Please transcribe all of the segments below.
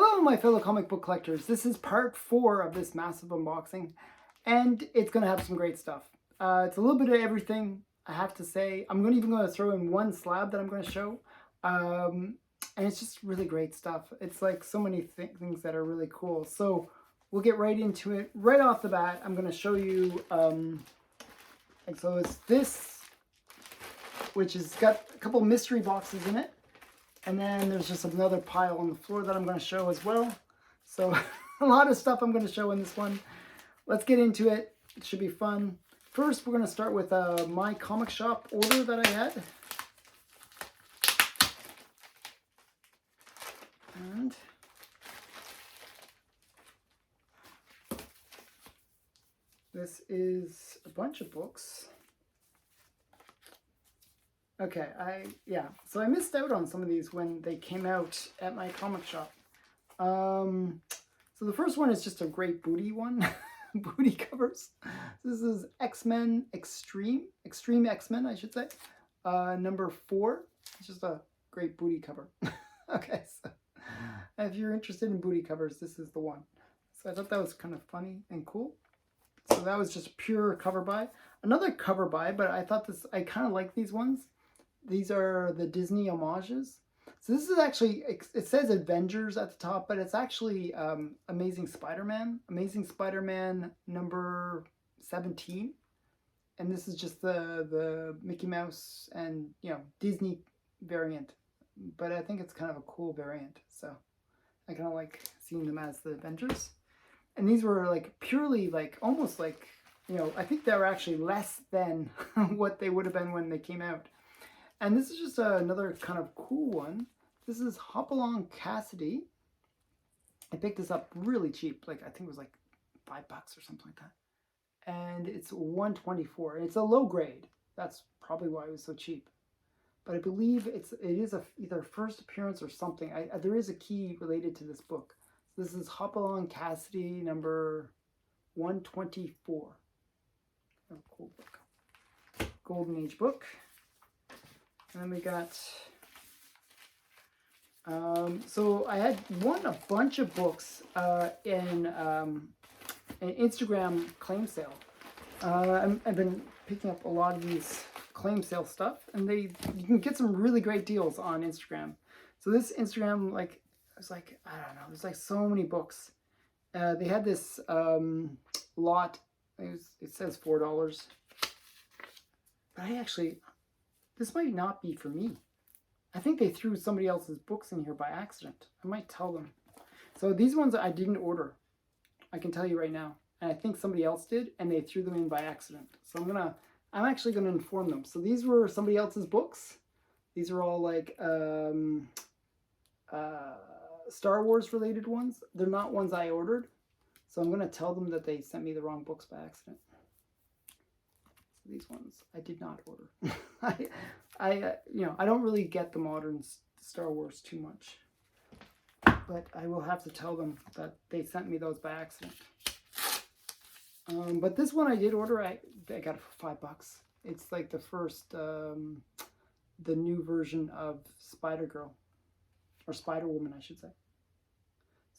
Hello, my fellow comic book collectors. This is part 4 of this massive unboxing, and it's going to have some great stuff. It's a little bit of everything, I have to say. I'm even going to throw in one slab that I'm going to show, and it's just really great stuff. It's like so many things that are really cool. So we'll get right into it. Right off the bat, I'm going to show you, so it's this, which has got a couple mystery boxes in it. And then there's just another pile on the floor that I'm going to show as well. So a lot of stuff I'm going to show in this one. Let's get into it. It should be fun. First, we're going to start with my comic shop order that I had. And this is a bunch of books. Okay, so I missed out on some of these when they came out at my comic shop. So the first one is just a great booty one, booty covers. This is X-Men Extreme X-Men, I should say, number 4. It's just a great booty cover. Okay, so if you're interested in booty covers, this is the one. So I thought that was kind of funny and cool. So that was just pure cover buy. Another cover buy, but I thought I kind of like these ones. These are the Disney homages. So this is actually, it says Avengers at the top, but it's actually Amazing Spider-Man. Amazing Spider-Man number 17. And this is just the Mickey Mouse and, Disney variant. But I think it's kind of a cool variant. So I kind of like seeing them as the Avengers. And these were like purely like, almost like, I think they were actually less than what they would have been when they came out. And this is just another kind of cool one. This is Hopalong Cassidy. I picked this up really cheap. Like, I think it was like $5 or something like that. And it's $1.24. And it's a low grade. That's probably why it was so cheap. But I believe it is either first appearance or something. There is a key related to this book. This is Hopalong Cassidy number 124. Oh, cool book. Golden Age book. And then we got, so I had won a bunch of books in an Instagram claim sale. I've been picking up a lot of these claim sale stuff, and you can get some really great deals on Instagram. So this Instagram, I was like, I don't know, there's like so many books. They had this lot, it says $4. But this might not be for me. I think they threw somebody else's books in here by accident. I might tell them. So these ones I didn't order. I can tell you right now. And I think somebody else did, and they threw them in by accident. So I'm actually gonna inform them. So these were somebody else's books. These are all like Star Wars related ones. They're not ones I ordered. So I'm gonna tell them that they sent me the wrong books by accident. These ones I did not order. I don't really get the modern Star Wars too much, but I will have to tell them that they sent me those by accident. But this one I did order. I got it for $5. It's like the first, the new version of Spider-Girl, or Spider-Woman, I should say.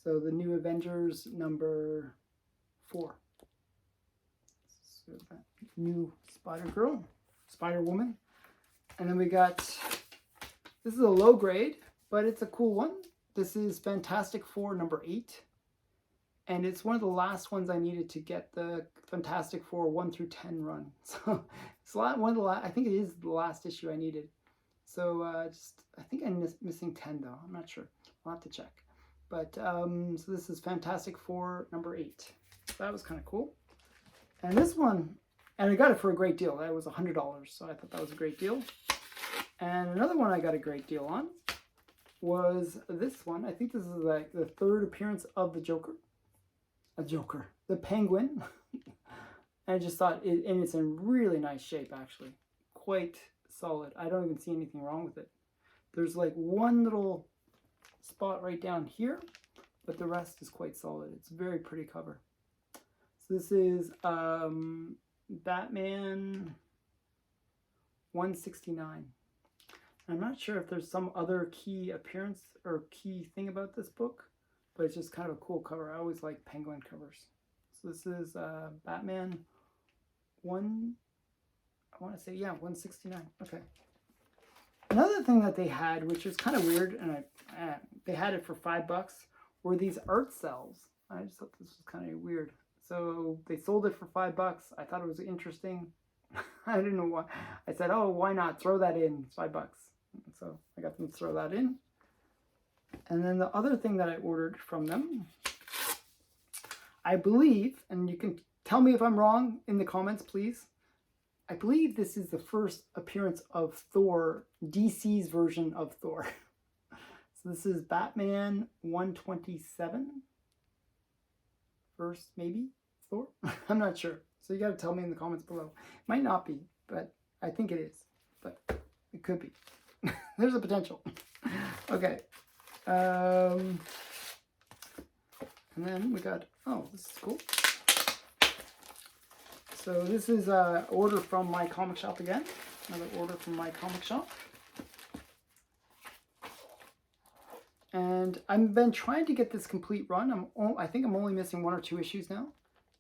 So the new Avengers number 4. So that new Spider-Girl, Spider-Woman. And then we got, this is a low grade, but it's a cool one. This is Fantastic Four number 8. And it's one of the last ones I needed to get the Fantastic Four 1 through 10 run. So it's one of the last, I think it is the last issue I needed. So I think I'm missing 10 though. I'm not sure. I'll have to check. But so this is Fantastic Four number 8. So that was kind of cool. And this one, and I got it for a great deal. That was $100, so I thought that was a great deal. And another one I got a great deal on was this one. I think this is like the 3rd appearance of the Joker. The Penguin. And I just thought, and it's in really nice shape actually. Quite solid. I don't even see anything wrong with it. There's like one little spot right down here, but the rest is quite solid. It's a very pretty cover. This is Batman 169. I'm not sure if there's some other key appearance or key thing about this book, but it's just kind of a cool cover. I always like Penguin covers. So this is Batman 1, I want to say, yeah, 169. Okay. Another thing that they had, which was kind of weird, and they had it for $5, were these art cells. I just thought this was kind of weird. So they sold it for $5. I thought it was interesting. I didn't know why. I said, oh, why not throw that in? It's $5. So I got them to throw that in. And then the other thing that I ordered from them, I believe, and you can tell me if I'm wrong in the comments, please. I believe this is the first appearance of Thor, DC's version of Thor. So this is Batman 127. First, maybe, Thor? I'm not sure. So you got to tell me in the comments below. It might not be, but I think it is. But it could be. There's a potential. Okay. And then we got, oh, this is cool. So this is an order from my comic shop again. Another order from my comic shop. And I've been trying to get this complete run. I think I'm only missing 1 or 2 issues now.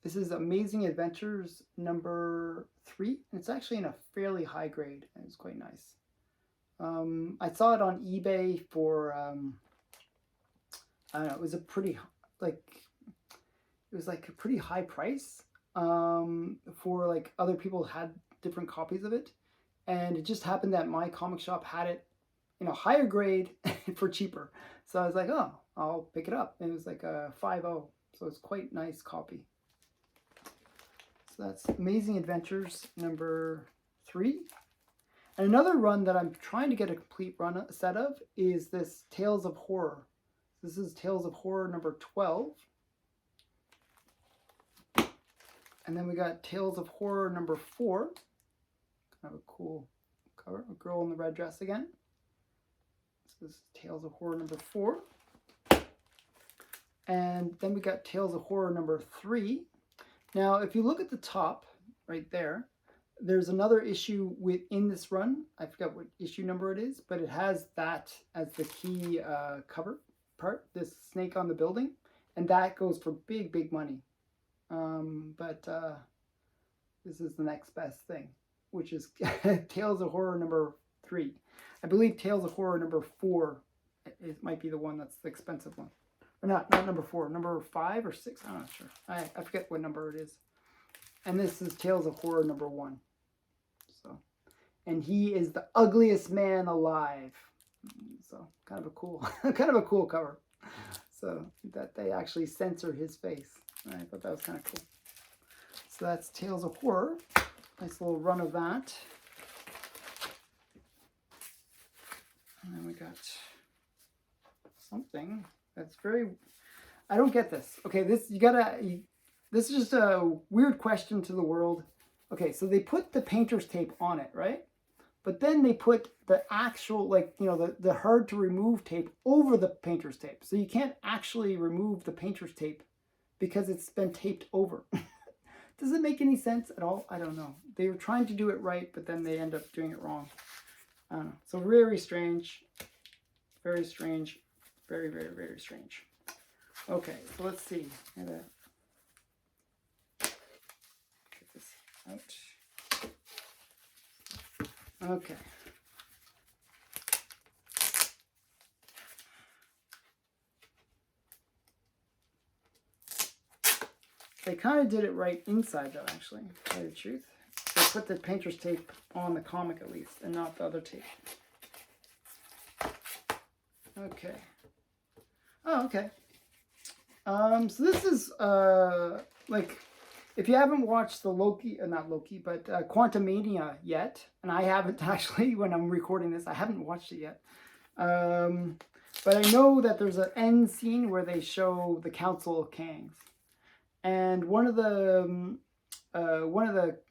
This is Amazing Adventures number 3. And it's actually in a fairly high grade. And it's quite nice. I saw it on eBay for, I don't know, it was a pretty, like a pretty high price. For like other people had different copies of it, and it just happened that my comic shop had it in a higher grade for cheaper. So I was like, oh, I'll pick it up. And it was like a 5.0, so it's quite nice copy. So that's Amazing Adventures number 3. And another run that I'm trying to get a complete run set of is this Tales of Horror. This is Tales of Horror number 12. And then we got Tales of Horror number 4. Kind of a cool cover. A girl in the red dress again. So this is Tales of Horror number 4. And then we got Tales of Horror number 3. Now, if you look at the top right there, there's another issue within this run. I forgot what issue number it is, but it has that as the key cover part, this snake on the building. And that goes for big, big money. But this is the next best thing, which is Tales of Horror number 3. I believe Tales of Horror number 4 it might be the one that's the expensive one. Or not number 4, number 5 or 6, I'm not sure. I forget what number it is. And this is Tales of Horror number 1. So, and he is the ugliest man alive. So kind of a cool, kind of a cool cover. So that they actually censor his face. I thought that was kind of cool. So that's Tales of Horror. Nice little run of that. And then we got something that's very, I don't get this. Okay, this is just a weird question to the world. Okay, so they put the painter's tape on it, right? But then they put the actual, like, you know, the hard to remove tape over the painter's tape. So you can't actually remove the painter's tape because it's been taped over. Does it make any sense at all? I don't know. They were trying to do it right, but then they end up doing it wrong. I don't know. So very strange. Very strange. Very, very, very strange. Okay, so let's see. Get this out. Okay. They kind of did it right inside though, actually, to tell you the truth. They put the painter's tape on the comic at least, and not the other tape. Okay. Oh, okay. So this is, like, if you haven't watched the not Loki, but Quantumania yet, and I haven't actually, when I'm recording this, I haven't watched it yet. But I know that there's an end scene where they show the Council of Kangs. And one of the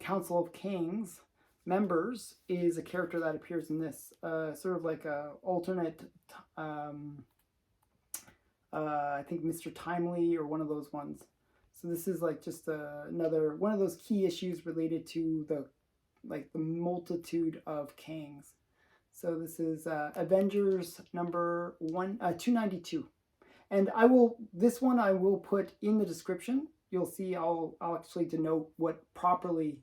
Council of Kangs members is a character that appears in this, sort of like a alternate, I think Mr. Timely or one of those ones. So this is like just another one of those key issues related to the multitude of Kangs. So this is Avengers number 292. And this one I will put in the description. You'll see I'll actually denote what properly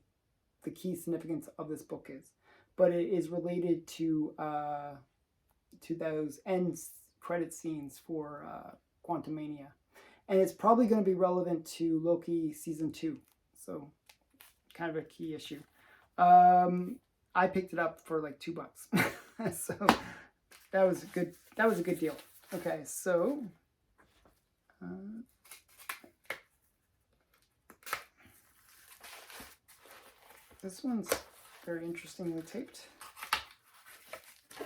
the key significance of this book is. But it is related to those end credit scenes for Quantumania. And it's probably going to be relevant to Loki season 2. So kind of a key issue. I picked it up for like $2. So that was a good deal. Okay, so this one's very interestingly taped.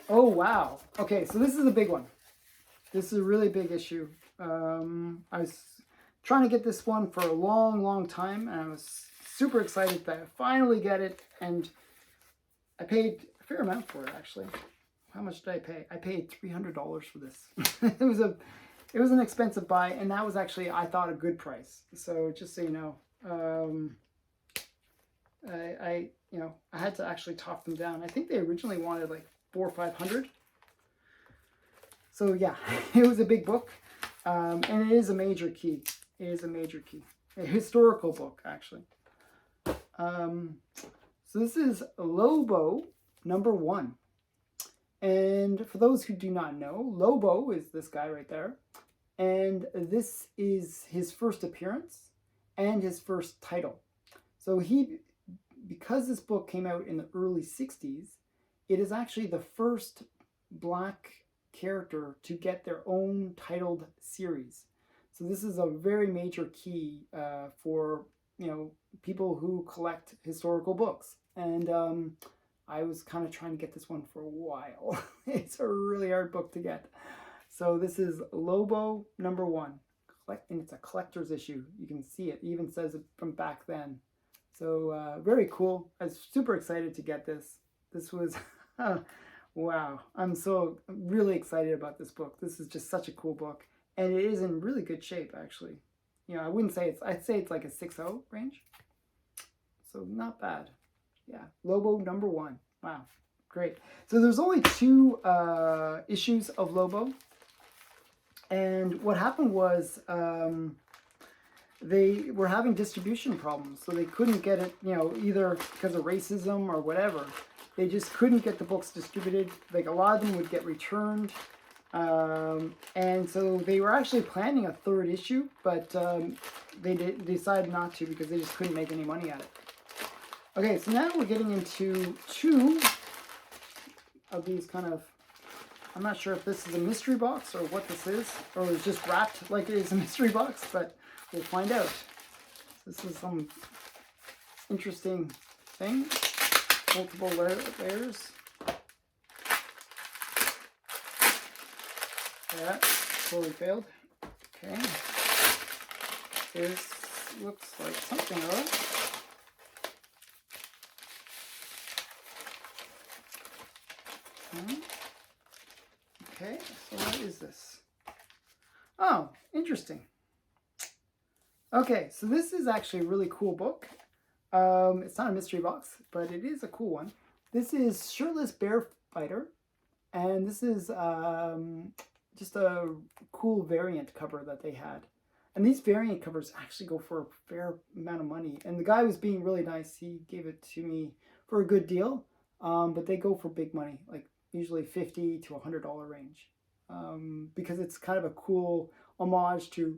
Oh, wow. Okay, so this is a big one. This is a really big issue. I was trying to get this one for a long time, and I was super excited that I finally get it, and I paid a fair amount for it, actually. How much did I pay? I paid $300 for this. It was an expensive buy, and that was actually, I thought, a good price. So just so you know, I had to actually talk them down. I think they originally wanted like $400 or $500. So yeah, it was a big book, and it is a major key. It is a major key, a historical book actually. So this is Lobo #1, and for those who do not know, Lobo is this guy right there, and this is his first appearance and his first title. So because this book came out in the early 60s, it is actually the first Black character to get their own titled series. So this is a very major key for people who collect historical books. And I was kind of trying to get this one for a while. It's a really hard book to get. So this is Lobo #1, and it's a collector's issue. You can see it even says it from back then. So very cool. I was super excited to get this. This was wow. I'm so really excited about this book. This is just such a cool book, and it is in really good shape actually. I wouldn't say I'd say it's like a 6.0 range. So not bad. Yeah, Lobo #1. Wow, great. So there's only 2 issues of Lobo, and what happened was they were having distribution problems, so they couldn't get it. Either because of racism or whatever. They just couldn't get the books distributed. Like a lot of them would get returned. And so they were actually planning a 3rd issue, but they decided not to because they just couldn't make any money at it. Okay, so now we're getting into 2 of these kind of, I'm not sure if this is a mystery box or what this is, or it's just wrapped like it is a mystery box, but we'll find out. This is some interesting thing. Multiple layers. That totally failed. Okay. This looks like something else. Okay, so what is this? Oh, interesting. Okay, so this is actually a really cool book. It's not a mystery box, but it is a cool one. This is Shirtless Bear Fighter, and this is just a cool variant cover that they had. And these variant covers actually go for a fair amount of money. And the guy was being really nice. He gave it to me for a good deal, but they go for big money, like usually $50 to $100 range, because it's kind of a cool homage to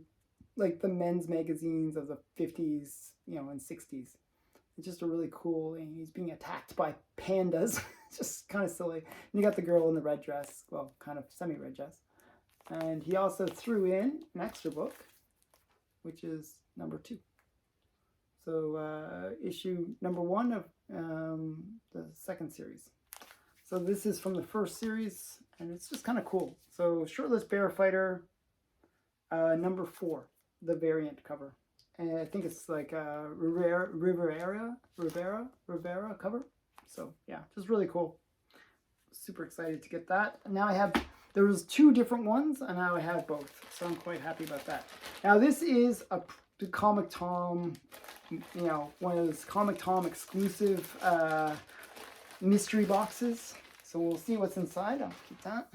like the men's magazines of the 50s, and 60s. It's just a really cool, and he's being attacked by pandas. Just kind of silly. And you got the girl in the red dress, well, kind of semi-red dress. And he also threw in an extra book, which is #2. So issue #1 of the 2nd series. So this is from the 1st series, and it's just kind of cool. So Shirtless Bear Fighter, #4, the variant cover. And I think it's like a Rivera cover. So yeah, just really cool. Super excited to get that. And now there was 2 different ones, and now I have both. So I'm quite happy about that. Now this is the Comic Tom, one of those Comic Tom exclusive mystery boxes. So we'll see what's inside. I'll keep that.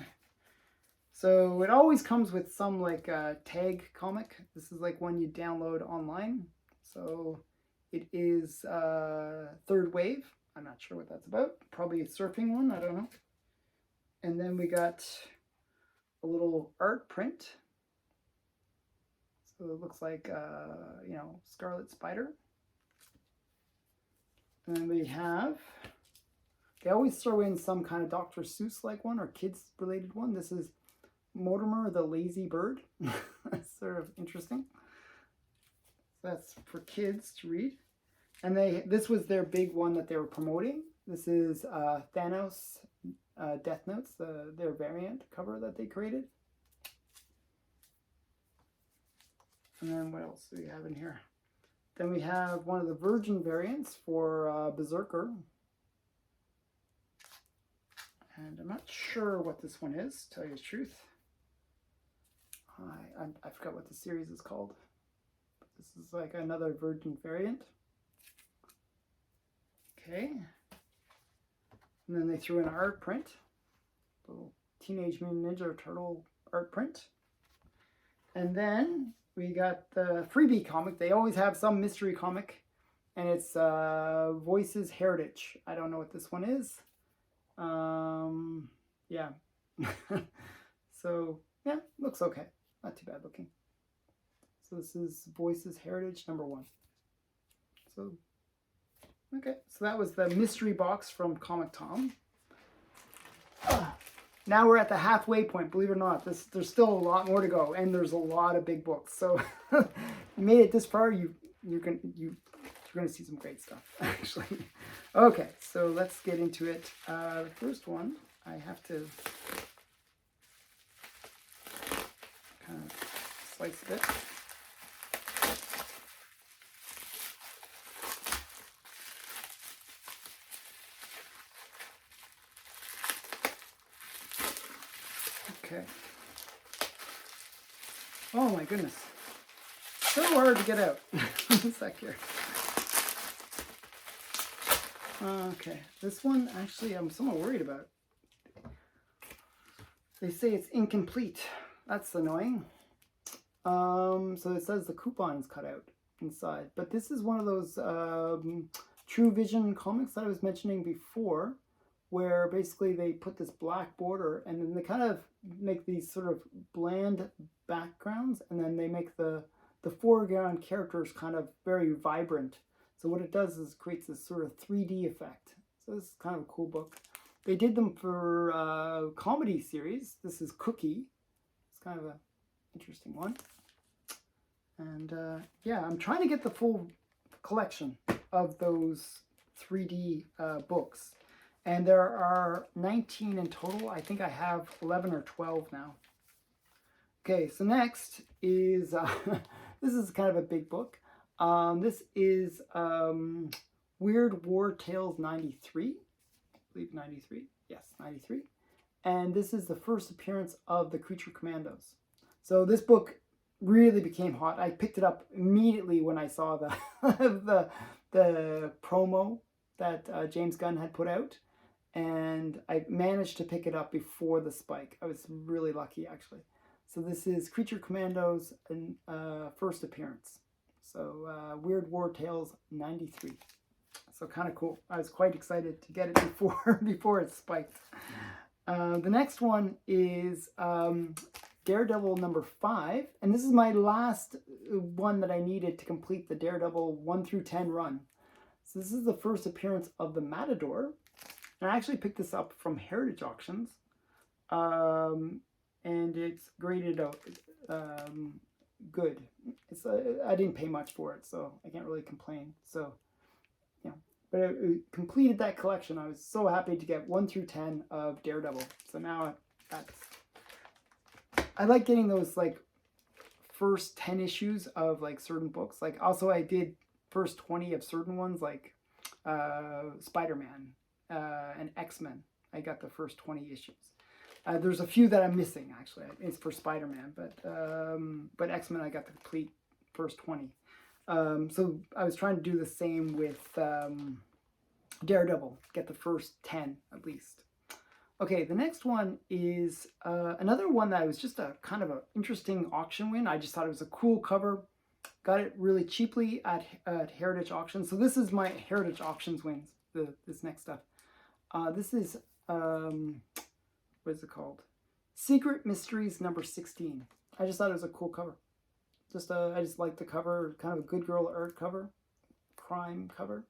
So it always comes with some like tag comic. This is like one you download online. So it is Third Wave. I'm not sure what that's about. Probably a surfing one. I don't know. And then we got a little art print. So it looks like, you know, Scarlet Spider. And then we have, they always throw in some kind of Dr. Seuss-like one or kids-related one. This is Mortimer the Lazy Bird. That's sort of interesting. So that's for kids to read. And this was their big one that they were promoting. This is Thanos Death Notes, their variant cover that they created. And then what else do we have in here? Then we have one of the Virgin variants for Berserker. And I'm not sure what this one is, to tell you the truth. I forgot what the series is called. But this is like another Virgin variant. Okay. And then they threw in an art print. Little Teenage Mutant Ninja Turtle art print. And then we got the freebie comic. They always have some mystery comic. And it's Voices Heritage. I don't know what this one is. Yeah. So, yeah, looks okay. Not too bad looking. So this is Voices Heritage #1. So, okay. So that was the mystery box from Comic Tom. Now we're at the halfway point, believe it or not. There's still a lot more to go, and there's a lot of big books. So you made it this far, you're gonna see some great stuff, actually. Okay, so let's get into it. The first one, I have to kind of slice a bit. Okay. Oh my goodness. So hard to get out. One sec here. Okay, this one actually I'm somewhat worried about. They say it's incomplete. That's annoying. So it says the coupon is cut out inside. But this is one of those True Vision comics that I was mentioning before, where basically they put this black border and then they kind of make these sort of bland backgrounds, and then they make the foreground characters kind of very vibrant. So what it does is creates this sort of 3D effect. So this is kind of a cool book. They did them for a comedy series. This is Cookie. It's kind of an interesting one. And yeah, I'm trying to get the full collection of those 3D books. And there are 19 in total. I think I have 11 or 12 now. Okay, so next is, this is kind of a big book. This is Weird War Tales 93. I believe 93. Yes, 93. And this is the first appearance of the Creature Commandos. So this book really became hot. I picked it up immediately when I saw the promo that James Gunn had put out. And I managed to pick it up before the spike. I was really lucky, actually. So this is Creature Commandos' first appearance. So Weird War Tales 93. So kind of cool. I was quite excited to get it before it spiked. The next one is Daredevil #5. And this is my last one that I needed to complete the Daredevil 1 through 10 run. So this is the first appearance of the Matador. And I actually picked this up from Heritage Auctions, and it's graded out good. It's I didn't pay much for it, so I can't really complain. So, yeah, but it completed that collection. I was so happy to get 1 through 10 of Daredevil. So now I like getting those like first 10 issues of like certain books. Like also I did first 20 of certain ones like Spider-Man. And X-Men. I got the first 20 issues. There's a few that I'm missing, actually. It's for Spider-Man, but X-Men I got the complete first 20. So I was trying to do the same with Daredevil, get the first 10 at least. Okay, the next one is another one that was just a kind of an interesting auction win. I just thought it was a cool cover. Got it really cheaply at Heritage Auctions. So this is my Heritage Auctions wins, this next stuff. This is, what is it called? Secret Mysteries number 16. I just thought it was a cool cover. I just like the cover, kind of a good girl art cover, crime cover.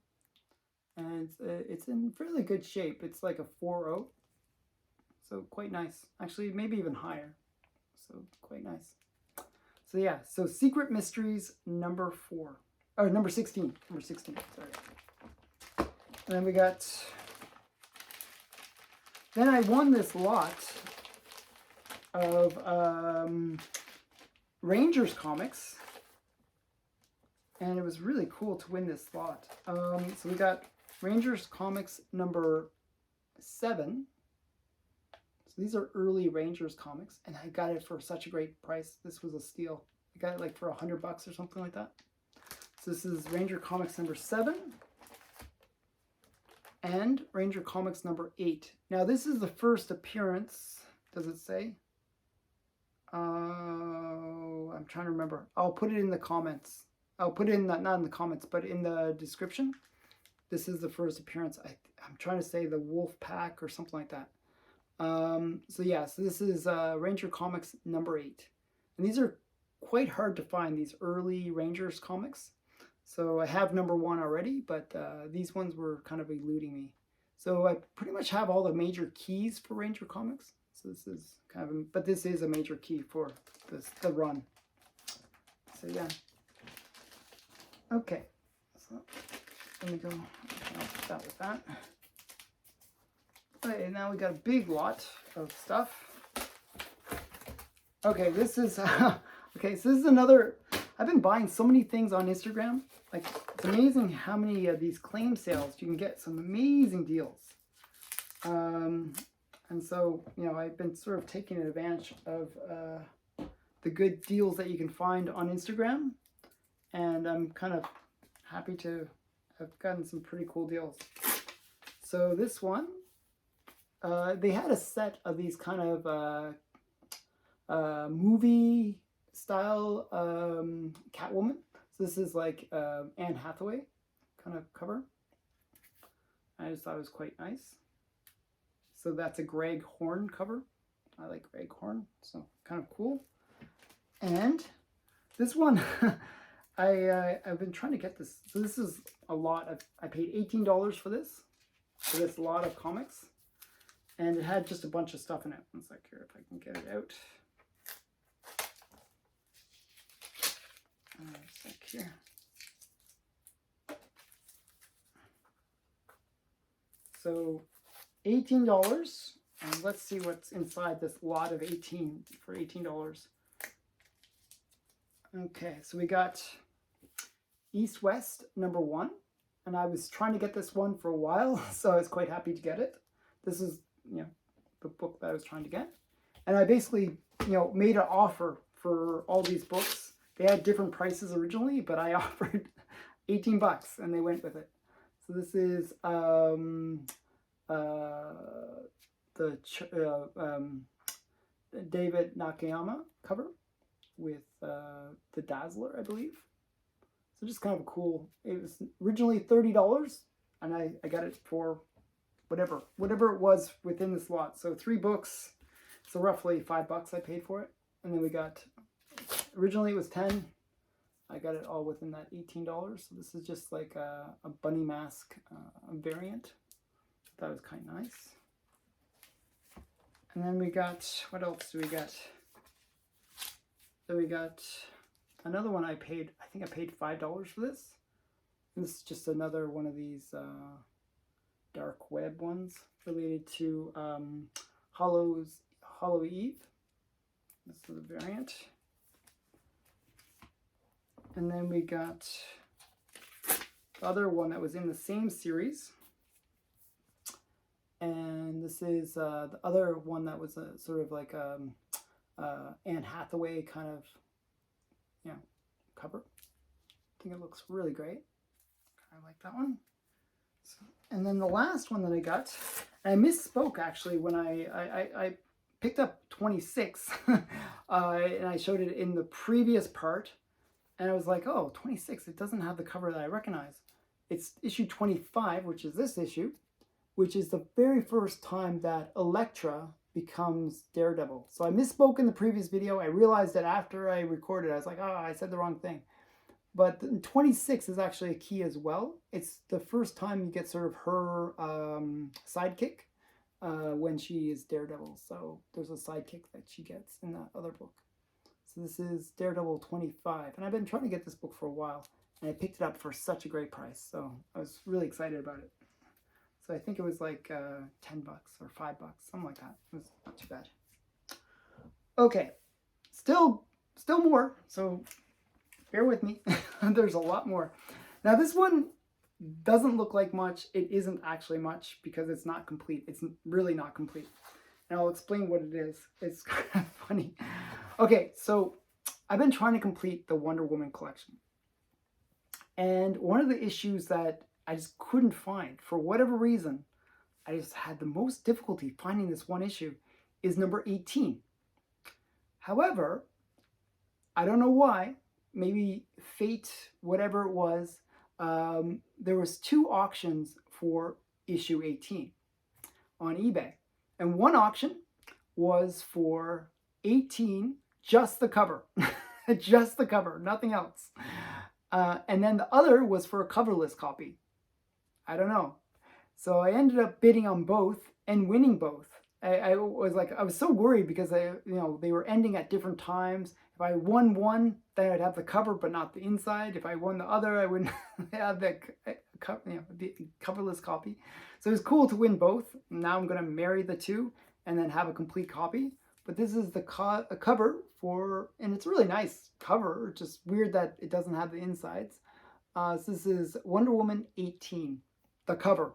And it's in fairly good shape. It's like a 4.0. So quite nice. Actually, maybe even higher. So quite nice. So yeah, so Secret Mysteries number 4. Or number 16. Number 16, sorry. And then we got... Then I won this lot of Rangers comics. And it was really cool to win this lot. So we got Rangers comics number 7. So these are early Rangers comics, and I got it for such a great price. This was a steal. I got it like for $100 or something like that. So this is Ranger Comics number 7 and Ranger Comics number 8. Now this is the first appearance. Does it say? I'm trying to remember. I'll put it in the comments. I'll put it in the, not in the comments, but in the description. This is the first appearance. I'm trying to say the Wolf Pack or something like that. So yeah, so this is Ranger Comics number 8. And these are quite hard to find, these early Rangers comics. So I have number 1 already, but these ones were kind of eluding me. So I pretty much have all the major keys for Ranger Comics. So this is kind of, but this is a major key for the run. So yeah. Okay, so let me go, I'll start with that. Okay, now we got a big lot of stuff. Okay, this is, okay, so this is another, I've been buying so many things on Instagram. Like, it's amazing how many of these claim sales you can get some amazing deals. And so, you know, I've been sort of taking advantage of the good deals that you can find on Instagram. And I'm kind of happy to have gotten some pretty cool deals. So this one, they had a set of these kind of movie style Catwoman. So this is like Anne Hathaway kind of cover. I just thought it was quite nice. So that's a Greg Horn cover. I like Greg Horn, so kind of cool. And this one, I've been trying to get this. So this is a lot. I paid $18 for this lot of comics. And it had just a bunch of stuff in it. One sec here, if I can get it out. One sec here. So $18. And let's see what's inside this lot of 18 for $18. Okay, so we got East West number 1. And I was trying to get this one for a while, so I was quite happy to get it. This is, you know, the book that I was trying to get. And I basically, you know, made an offer for all these books. They had different prices originally, but I offered $18 and they went with it. So this is David Nakayama cover with the Dazzler, I believe. So just kind of cool. It was originally $30 and I got it for whatever it was within this lot. So 3 books, so roughly $5 I paid for it. And then we got, originally it was 10. I got it all within that $18. So this is just like a bunny mask variant. That was kind of nice. And then we got, what else do we got? So we got another one I think I paid $5 for this. And this is just another one of these dark web ones related to Hollow Eve. This is a variant. And then we got the other one that was in the same series. And this is the other one that was a sort of like Anne Hathaway kind of, you know, cover. I think it looks really great. I like that one. So, and then the last one that I got, And I misspoke actually when I picked up 26 and I showed it in the previous part, and I was like, oh, 26, it doesn't have the cover that I recognize. It's issue 25, which is this issue, which is the very first time that Elektra becomes Daredevil. So I misspoke in the previous video. I realized that after I recorded, I was like, oh, I said the wrong thing. But 26 is actually a key as well. It's the first time you get sort of her sidekick when she is Daredevil. So there's a sidekick that she gets in that other book. So this is Daredevil 25. And I've been trying to get this book for a while. And I picked it up for such a great price. So I was really excited about it. So I think it was like $10 or $5, something like that. It was not too bad. Okay, still more. So bear with me. There's a lot more. Now this one doesn't look like much. It isn't actually much because it's not complete. It's really not complete. And I'll explain what it is. It's kind of funny. Okay, so I've been trying to complete the Wonder Woman collection. And one of the issues that I just couldn't find, for whatever reason, I just had the most difficulty finding this one issue, is number 18. However, I don't know why, maybe fate, whatever it was, there was 2 auctions for issue 18 on eBay. And one auction was for 18, just the cover, just the cover, nothing else. And then the other was for a coverless copy. I don't know. So I ended up bidding on both and winning both. I was so worried because they were ending at different times. If I won one, then I'd have the cover but not the inside. If I won the other, I wouldn't have the coverless copy. So it was cool to win both. Now I'm going to marry the 2 and then have a complete copy. But this is the cover for, and it's a really nice cover. It's just weird that it doesn't have the insides. So this is Wonder Woman 18. The cover.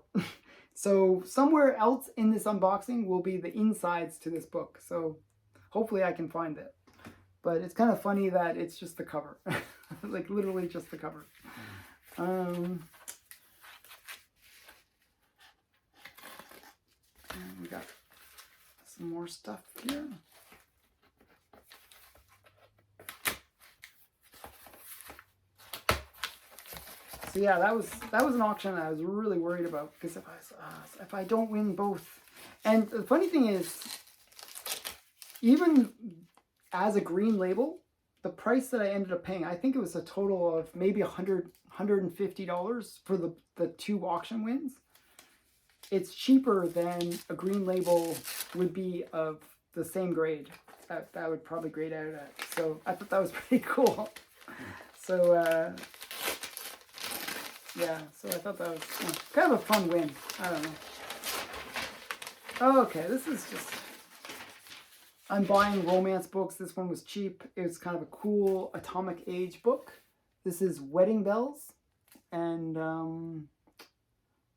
So somewhere else in this unboxing will be the insides to this book. So hopefully I can find it. But it's kind of funny that it's just the cover. Like literally just the cover. And we got some more stuff here. So yeah, that was an auction that I was really worried about because if I don't win both, and the funny thing is, even as a green label, the price that I ended up paying, I think it was a total of maybe $150 for the 2 auction wins. It's cheaper than a green label would be of the same grade. That would probably grade out at. So I thought that was pretty cool. So. Yeah, so I thought that was kind of a fun win. I don't know. Okay, this is just... I'm buying romance books. This one was cheap. It's kind of a cool Atomic Age book. This is Wedding Bells and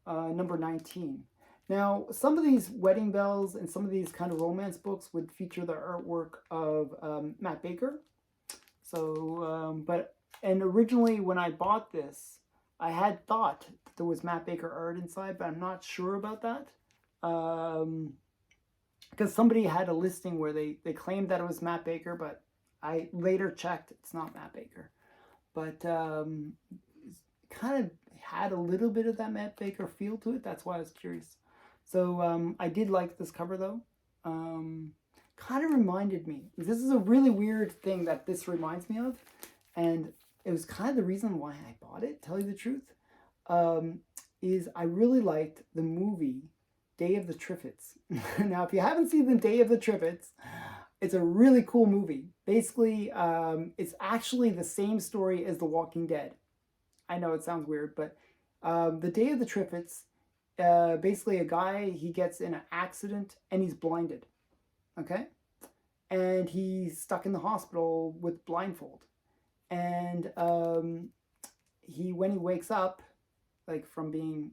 number 19. Now, some of these Wedding Bells and some of these kind of romance books would feature the artwork of Matt Baker. So, and originally when I bought this, I had thought that there was Matt Baker art inside, but I'm not sure about that. Because somebody had a listing where they claimed that it was Matt Baker, but I later checked, it's not Matt Baker. But it kind of had a little bit of that Matt Baker feel to it. That's why I was curious. So I did like this cover though. Kind of reminded me. This is a really weird thing that this reminds me of. And it was kind of the reason why I bought it, tell you the truth, is I really liked the movie Day of the Triffids. Now, if you haven't seen the Day of the Triffids, it's a really cool movie. Basically, it's actually the same story as The Walking Dead. I know it sounds weird, but the Day of the Triffids, basically a guy, he gets in an accident and he's blinded, okay? And he's stuck in the hospital with blindfold. And when he wakes up, like from being,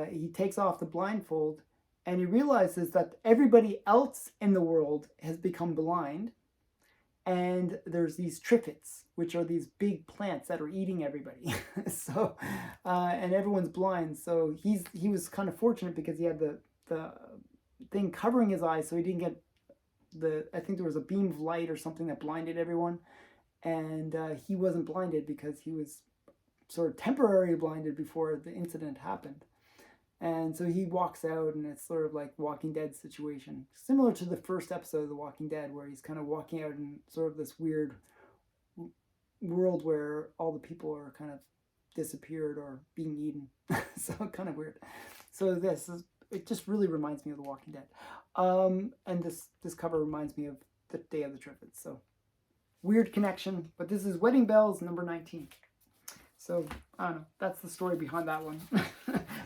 he takes off the blindfold and he realizes that everybody else in the world has become blind. And there's these triffids, which are these big plants that are eating everybody. So, and everyone's blind. So he was kind of fortunate because he had the the thing covering his eyes so he didn't get I think there was a beam of light or something that blinded everyone, and he wasn't blinded because he was sort of temporarily blinded before the incident happened. And so he walks out, and it's sort of like Walking Dead situation, similar to the first episode of The Walking Dead, where he's kind of walking out in sort of this weird world where all the people are kind of disappeared or being eaten. So kind of weird. So it just really reminds me of The Walking Dead. And this cover reminds me of the Day of the Triffids. So weird connection, but this is Wedding Bells number 19. So I don't know, that's the story behind that one.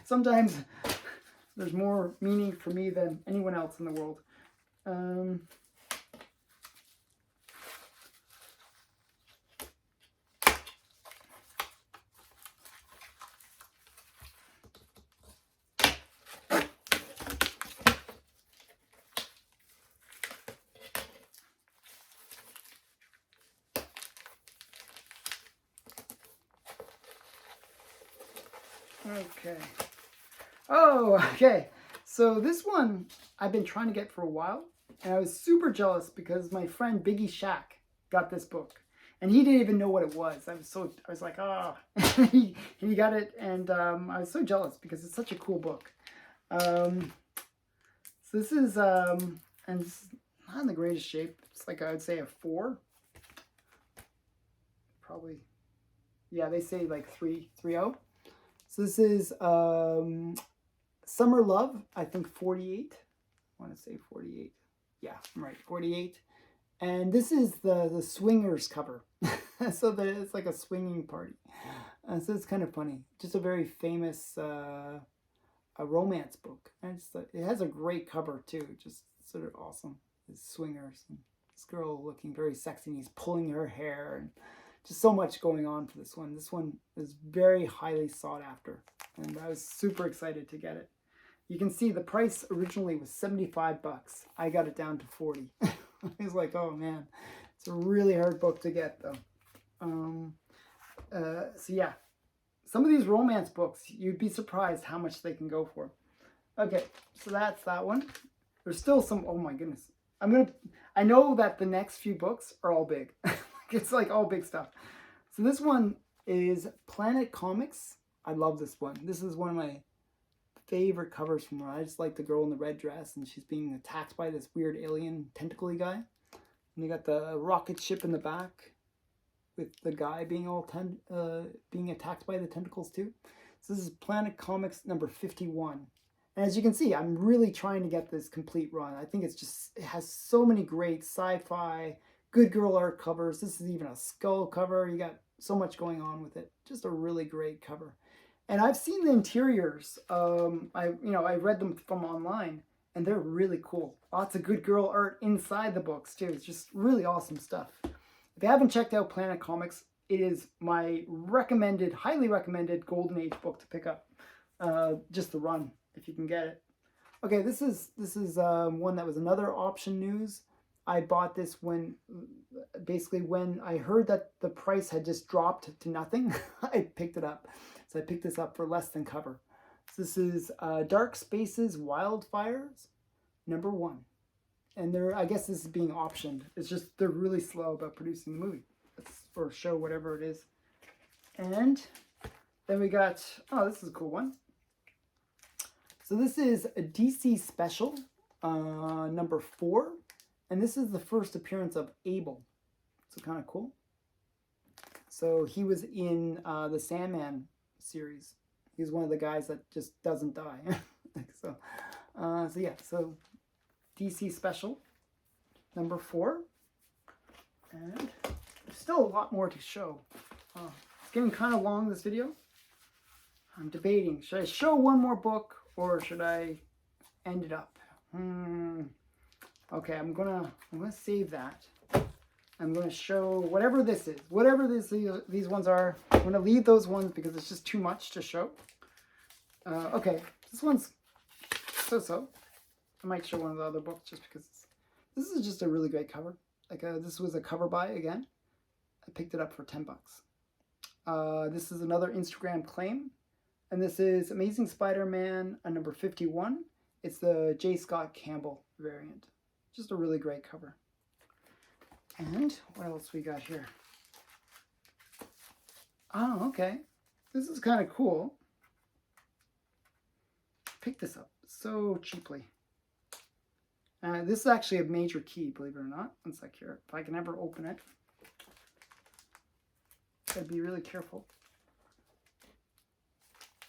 Sometimes there's more meaning for me than anyone else in the world. Okay. Oh, okay. So this one I've been trying to get for a while, and I was super jealous because my friend Biggie Shack got this book, and he didn't even know what it was. I was like, ah, oh. he got it, and I was so jealous because it's such a cool book. So this is, and it's not in the greatest shape. It's like, I would say a 4. Probably, yeah, they say like 3.0. So this is Summer Love, I think 48. I want to say 48. Yeah, I'm right, 48. And this is the swingers cover. So it's like a swinging party. So it's kind of funny. Just a very famous a romance book. And it has a great cover too. Just sort of awesome. It's swingers. And this girl looking very sexy, and he's pulling her hair, and just so much going on for this one. This one is very highly sought after, and I was super excited to get it. You can see the price originally was 75 bucks. I got it down to 40. I was like, oh man, it's a really hard book to get though. So yeah, some of these romance books, you'd be surprised how much they can go for. Okay, so that's that one. There's still some, oh my goodness. I know that the next few books are all big. It's like all big stuff. So this one is Planet Comics. I love this one. This is one of my favorite covers from her. I just like the girl in the red dress, and she's being attacked by this weird alien tentacle-y guy. And you got the rocket ship in the back with the guy being being attacked by the tentacles too. So this is Planet Comics number 51. And as you can see, I'm really trying to get this complete run. I think it has so many great sci-fi, good girl art covers. This is even a skull cover. You got so much going on with it. Just a really great cover. And I've seen the interiors. I read them from online, and they're really cool. Lots of good girl art inside the books too. It's just really awesome stuff. If you haven't checked out Planet Comics, it is my highly recommended Golden Age book to pick up. Just the run, if you can get it. Okay, this is one that was another option news. I bought this when I heard that the price had just dropped to nothing. I picked it up. So I picked this up for less than cover. So this is Dark Spaces Wildfires, number 1. And I guess this is being optioned. It's just they're really slow about producing the movie or show, whatever it is. And then we got, oh, this is a cool one. So this is a DC Special, number 4. And this is the first appearance of Abel. So kind of cool. So he was in the Sandman series. He's one of the guys that just doesn't die. So yeah, so DC Special, number 4. And there's still a lot more to show. It's getting kind of long, this video. I'm debating, should I show one more book or should I end it up? Okay, I'm gonna save that. I'm gonna show whatever this is, whatever these ones are. I'm gonna leave those ones because it's just too much to show. Okay, this one's so. I might show one of the other books just because this is just a really great cover. Like this was a cover buy again. I picked it up for 10 bucks. This is another Instagram claim, and this is Amazing Spider-Man number 51. It's the J. Scott Campbell variant. Just a really great cover. And what else we got here? Oh, okay. This is kind of cool. Picked this up so cheaply. This is actually a major key, believe it or not. One sec here. If I can ever open it, gotta be really careful.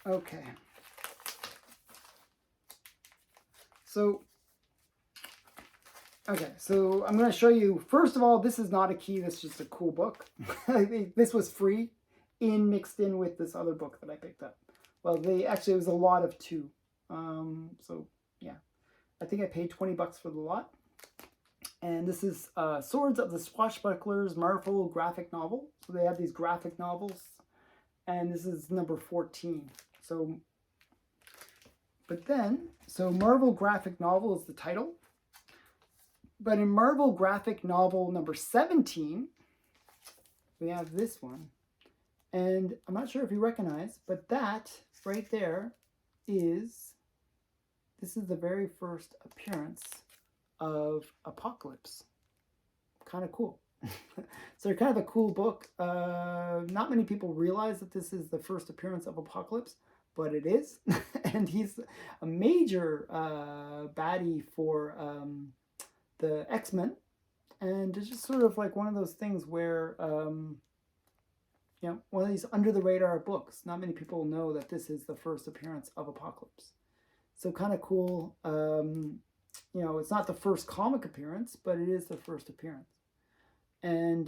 Okay. So I'm going to show you, first of all, this is not a key, this is just a cool book. This was free, mixed in with this other book that I picked up. Well, actually, it was a lot of 2. So, yeah. I think I paid 20 bucks for the lot. And this is Swords of the Swashbucklers Marvel graphic novel. So they have these graphic novels. And this is number 14. So, Marvel graphic novel is the title. But in Marvel graphic novel number 17, we have this one. And I'm not sure if you recognize, but that right there is, this is the very first appearance of Apocalypse. Kind of cool. So kind of a cool book. Not many people realize that this is the first appearance of Apocalypse, but it is. And he's a major baddie for the X-Men, and it's just sort of like one of those things where, you know, one of these under the radar books. Not many people know that this is the first appearance of Apocalypse. So kind of cool. You know, it's not the first comic appearance, but it is the first appearance. And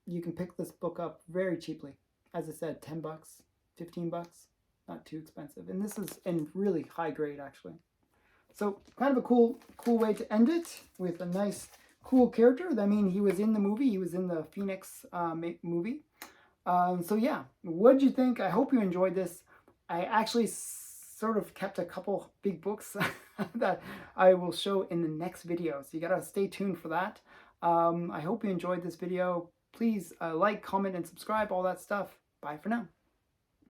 you can pick this book up very cheaply. As I said, 10 bucks, 15 bucks, not too expensive. And this is in really high grade, actually. So kind of a cool way to end it with a nice, cool character. I mean, he was in the movie. He was in the Phoenix movie. So yeah, what did you think? I hope you enjoyed this. I actually sort of kept a couple big books that I will show in the next video. So you got to stay tuned for that. I hope you enjoyed this video. Please like, comment, and subscribe, all that stuff. Bye for now.